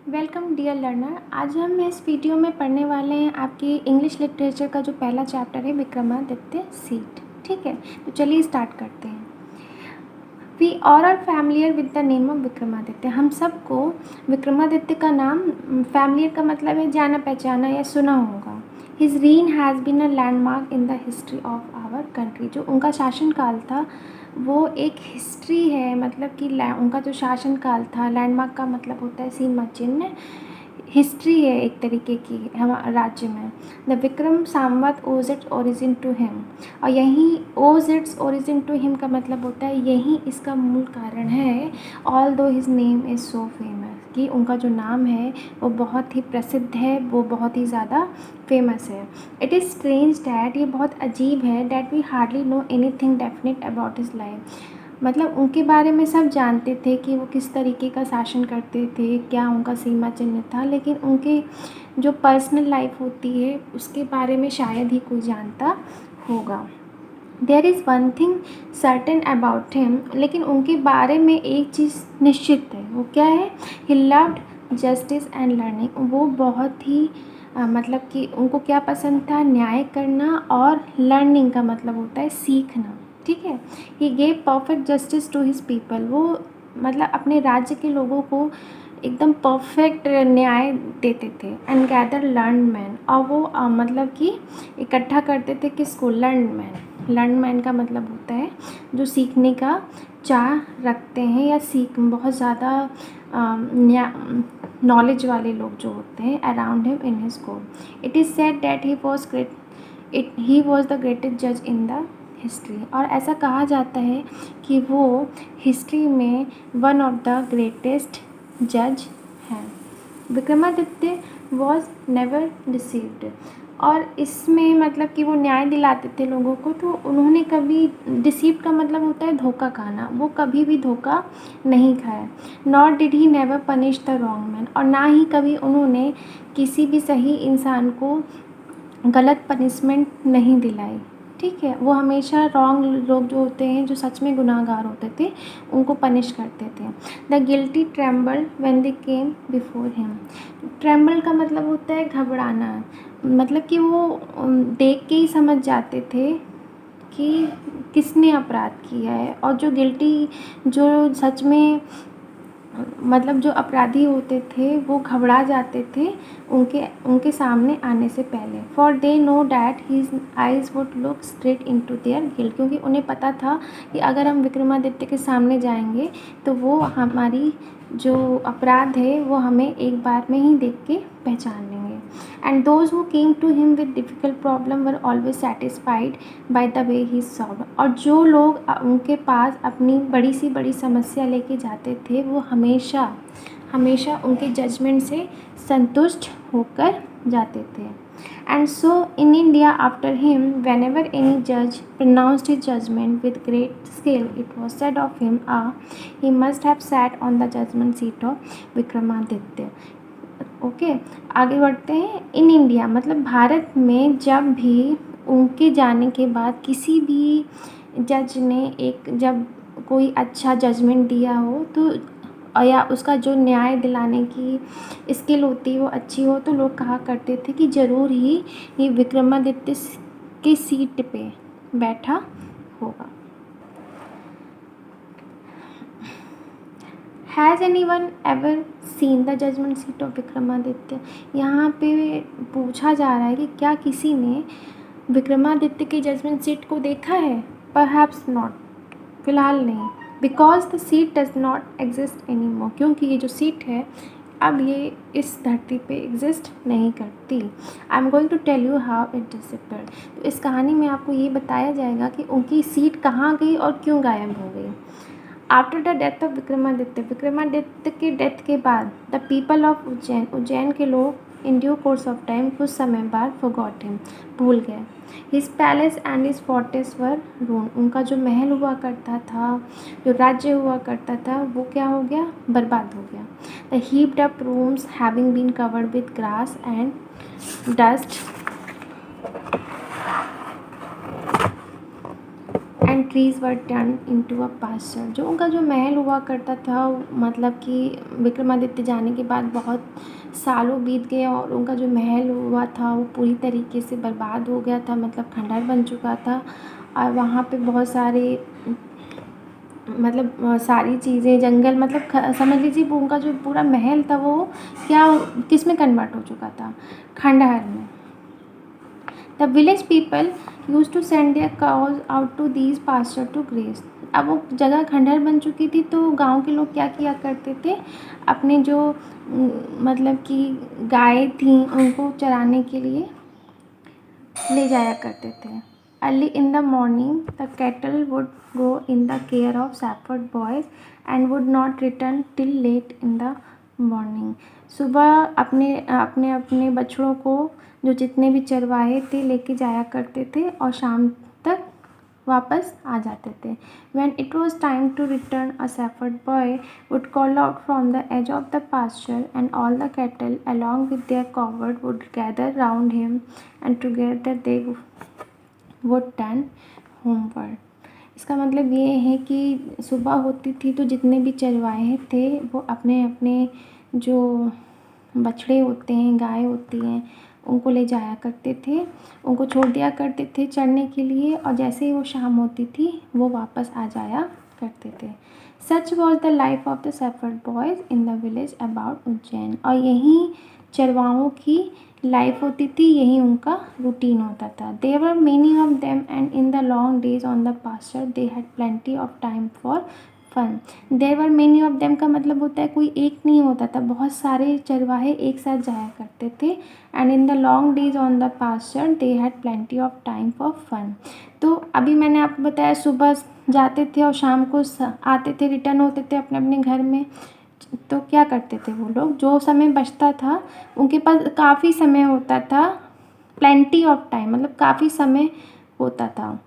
Welcome dear learner. आज हम इस वीडियो में पढ़ने वाले हैं आपकी इंग्लिश लिटरेचर का जो पहला चैप्टर है विक्रमादित्य सीट। ठीक है, तो चलिए स्टार्ट करते हैं। We all are familiar with the name of Vikramaditya. हम सबको विक्रमादित्य का नाम, फैमिलियर का मतलब है जाना पहचाना या सुना होगा। His reign has been a landmark in the history of our country. जो उनका शासनकाल था वो एक हिस्ट्री है, मतलब कि उनका जो शासनकाल था, लैंडमार्क का मतलब होता है सीमा चिन्ह, हिस्ट्री है एक तरीके की हम राज्य में। द विक्रम संवत ओज इट्स ओरिजिन टू हिम, और यहीं ओज इट्स ओरिजिन टू हिम का मतलब होता है यही इसका मूल कारण है। ऑल दो his name is so famous, कि उनका जो नाम है वो बहुत ही प्रसिद्ध है, वो बहुत ही ज़्यादा फेमस है। इट इज़ स्ट्रेंज डैट, ये बहुत अजीब है, that we hardly know anything definite about his life. मतलब उनके बारे में सब जानते थे कि वो किस तरीके का शासन करते थे, क्या उनका सीमा चिन्ह था, लेकिन उनके जो पर्सनल लाइफ होती है उसके बारे में शायद ही कोई जानता होगा। There is one thing certain about him, लेकिन उनके बारे में एक चीज़ निश्चित है, वो क्या है? He loved justice and learning. वो बहुत ही मतलब कि उनको क्या पसंद था? न्याय करना, और लर्निंग का मतलब होता है सीखना। ठीक है, he gave perfect justice to his people. वो मतलब अपने राज्य के लोगों को एकदम परफेक्ट न्याय देते थे। एंड गैदर लर्न मैन, और वो मतलब कि इकट्ठा करते थे किसको? Learn man. लर्न मैन का मतलब होता है जो सीखने का चाह रखते हैं या सीख बहुत ज़्यादा नॉलेज वाले लोग जो होते हैं around him in his court. It is said that he was the greatest जज इन द हिस्ट्री। और ऐसा कहा जाता है कि वो हिस्ट्री में वन ऑफ द ग्रेटेस्ट जज हैं। विक्रमादित्य वॉज नेवर डिसीव्ड, और इसमें मतलब कि वो न्याय दिलाते थे लोगों को, तो उन्होंने कभी, डिसीव का मतलब होता है धोखा खाना, वो कभी भी धोखा नहीं खाया। Not did he never punish the wrong man, और ना ही कभी उन्होंने किसी भी सही इंसान को गलत पनिशमेंट नहीं दिलाई। ठीक है, वो हमेशा रॉन्ग लोग जो होते हैं, जो सच में गुनाहगार होते थे, उनको पनिश करते थे। The guilty tremble when they came before him. Tremble का मतलब होता है घबराना, मतलब कि वो देख के ही समझ जाते थे कि किसने अपराध किया है, और जो गिल्टी, जो सच में मतलब जो अपराधी होते थे वो घबरा जाते थे उनके सामने आने से पहले। For they know that his eyes would look straight into their guilt, क्योंकि उन्हें पता था कि अगर हम विक्रमादित्य के सामने जाएंगे तो वो हमारी जो अपराध है वो हमें एक बार में ही देख के पहचान लेंगे। And those who came to him with difficult problem were always satisfied by the way he solve. और जो लोग उनके पास अपनी बड़ी समस्या लेके जाते थे वो हमेशा हमेशा उनके जजमेंट से संतुष्ट होकर जाते थे। And so in India after him, whenever any judge pronounced his judgment with great skill, it was said of him, he must have sat on the judgment seat of Vikramaditya. Okay, आगे बढ़ते हैं। In India मतलब भारत में जब भी उनके जाने के बाद किसी भी जज ने जब कोई अच्छा जजमेंट दिया हो, तो या उसका जो न्याय दिलाने की स्किल होती वो अच्छी हो, तो लोग कहा करते थे कि ज़रूर ही ये विक्रमादित्य की सीट पे बैठा होगा। Has anyone ever seen the judgment seat of Vikramaditya. यहाँ पे पूछा जा रहा है कि क्या किसी ने विक्रमादित्य की जजमेंट सीट को देखा है? परहैप्स नॉट, फ़िलहाल नहीं। Because the seat does not exist any more, क्योंकि ये जो सीट है अब ये इस धरती पे एग्जिस्ट नहीं करती। I am going to tell you how it disappeared. तो इस कहानी में आपको ये बताया जाएगा कि उनकी सीट कहाँ गई और क्यों गायब हो गई। After the death of Vikramaditya के डेथ के बाद द पीपल ऑफ उज्जैन के लोग in due course of time, कुछ समय बाद, फॉरगॉट हिम, भूल गए। हिज पैलेस एंड हिज फोर्टेस वर रून। उनका जो महल हुआ करता था, जो राज्य हुआ करता था, वो क्या हो गया? बर्बाद हो गया। The heaped up rooms having been covered with grass and and trees were turn into a pasture. जो उनका जो महल हुआ करता था, मतलब कि विक्रमादित्य जाने के बाद बहुत सालों बीत गए और उनका जो महल हुआ था वो पूरी तरीके से बर्बाद हो गया था, मतलब खंडहर बन चुका था। और वहाँ पे बहुत सारे मतलब सारी चीज़ें जंगल, मतलब समझ लीजिए वो उनका जो पूरा महल था वो क्या किस में कन्वर्ट हो चुका था, खंडहर में। The village people use to send their cows out to these pasture to graze. अब वो जगह खंडहर बन चुकी थी तो गांव के लोग क्या किया करते थे, अपने जो मतलब कि गाय थी उनको चराने के लिए ले जाया करते थे। Early in the morning the cattle would go in the care of shepherd boys and would not return till late in the morning. सुबह अपने अपने अपने बछड़ों को जो जितने भी चरवाहे थे लेके जाया करते थे और शाम तक वापस आ जाते थे। When it was time to return, a shepherd boy would call out from the edge of the pasture, and all the cattle, along with their covert, would gather round him, and together they would turn homeward. इसका मतलब ये है कि सुबह होती थी तो जितने भी चरवाहे थे वो अपने अपने जो बछड़े होते हैं, गाय होती हैं, उनको ले जाया करते थे, उनको छोड़ दिया करते थे चरने के लिए, और जैसे ही वो शाम होती थी वो वापस आ जाया करते थे। सच was the life of the shepherd boys in the village about Ujjain. और यही चरवाहों की लाइफ होती थी, यही उनका रूटीन होता था। There were many of them and in the long days on the pasture they had plenty of time for fun. There were many of them का मतलब होता है कोई एक नहीं होता था, बहुत सारे चरवाहे एक साथ जाया करते थे। And in the long days on the pasture they had plenty of time for fun. तो अभी मैंने आपको बताया सुबह जाते थे और शाम को आते थे, रिटर्न होते थे अपने अपने घर में। तो क्या करते थे वो लोग, जो समय बचता था उनके पास काफ़ी समय होता था, प्लेंटी ऑफ टाइम मतलब काफ़ी समय होता था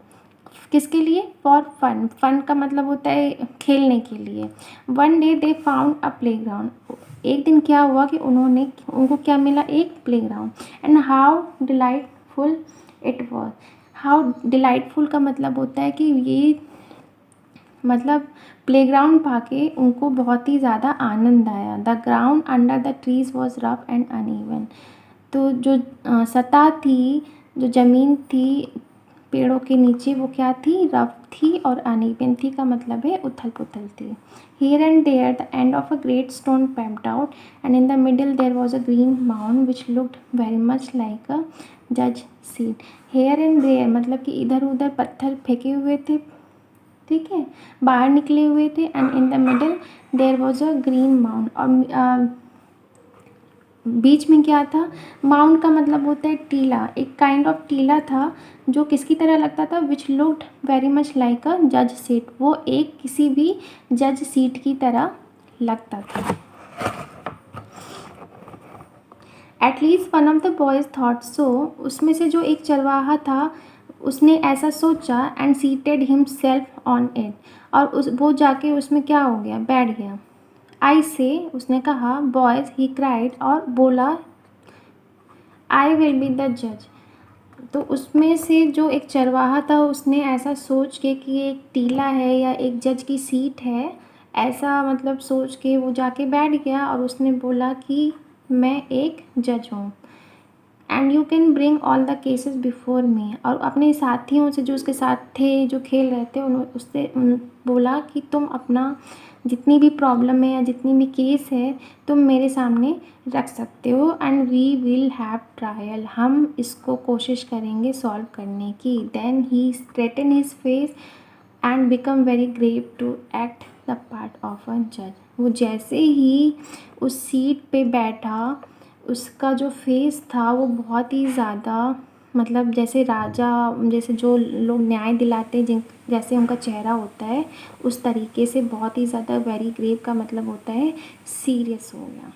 किसके लिए, फॉर फन। फन का मतलब होता है खेलने के लिए। One day they found a play ground. एक दिन क्या हुआ कि उनको क्या मिला, एक play ground. And how delightful it was. How delightful का मतलब होता है कि ये मतलब प्लेग्राउंड पाके उनको बहुत ही ज़्यादा आनंद आया। The ground under the trees was rough and uneven. तो जो सतह थी, जो ज़मीन थी पेड़ों के नीचे, वो क्या थी, रफ थी, और अनइवन थी का मतलब है उथल पुथल थी। Here and there the end of a great stone peeped out, and in the middle there was a green mound which looked very much like a judge seat. Here and there मतलब कि इधर उधर पत्थर फेंके हुए थे, ठीक है, बाहर निकले हुए थे। And in the middle there was a green mound, और बीच में क्या था, माउंट का मतलब होता है टीला, एक काइंड ऑफ टीला था जो किसकी तरह लगता था, which looked very much like a जज सीट। वो एक किसी भी जज सीट की तरह लगता था। At least one of the boys thought so. उसमें से जो एक चरवाहा था उसने ऐसा सोचा। And seated himself on it, और वो जाके उसमें क्या हो गया, बैठ गया। आई से उसने कहा, बॉयज़ ही क्राइड, और बोला, आई विल बी द जज। तो उसमें से जो एक चरवाहा था उसने ऐसा सोच के कि ये एक टीला है या एक जज की सीट है, ऐसा मतलब सोच के वो जाके बैठ गया और उसने बोला कि मैं एक जज हूँ। And you can bring all the cases before me. और अपने साथियों से जो उसके साथ थे, जो खेल रहे थे, उससे बोला कि तुम अपना जितनी भी प्रॉब्लम है या जितनी भी केस है तुम मेरे सामने रख सकते हो। And we will have trial, हम इसको कोशिश करेंगे सॉल्व करने की। Then he straighten his face and become very grave to act the part of a जज। वो जैसे ही उस सीट पे बैठा उसका जो फेस था वो बहुत ही ज़्यादा मतलब जैसे राजा, जैसे जो लोग न्याय दिलाते जिन जैसे उनका चेहरा होता है उस तरीके से बहुत ही ज़्यादा वेरी ग्रेव का मतलब होता है सीरियस हो गया।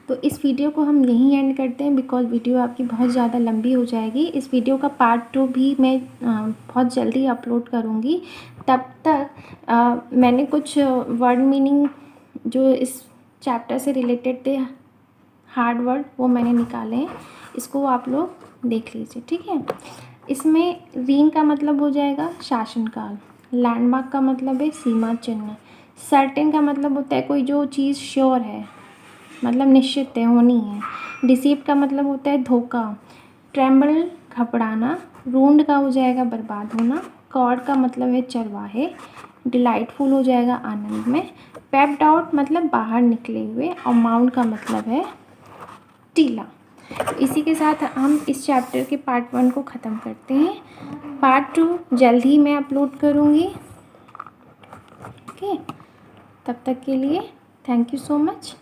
तो इस वीडियो को हम यहीं एंड करते हैं बिकॉज वीडियो आपकी बहुत ज़्यादा लंबी हो जाएगी। इस वीडियो का पार्ट 2 भी मैं बहुत जल्दी अपलोड करूँगी। तब तक मैंने कुछ वर्ड मीनिंग जो इस चैप्टर से रिलेटेड थे, हार्ड वर्ड, वो मैंने निकाले हैं, इसको आप लोग देख लीजिए, ठीक है। इसमें रीन का मतलब हो जाएगा शासनकाल, लैंडमार्क का मतलब है सीमा चिन्ह, सर्टेन का मतलब होता है कोई जो चीज़ श्योर है, मतलब निश्चित है, होनी है, डिसीव का मतलब होता है धोखा, ट्रेम्बल घबराना, रूंड का हो जाएगा बर्बाद होना, कॉर्ड का मतलब है चरवाहे, डिलाइटफुल हो जाएगा आनंद में, पेप्ड आउट मतलब बाहर निकले हुए, और माउंट का मतलब है टीला। इसी के साथ हम इस चैप्टर के पार्ट 1 को ख़त्म करते हैं। पार्ट 2 जल्द ही मैं अपलोड करूँगी। ओके, तब तक के लिए थैंक यू सो मच।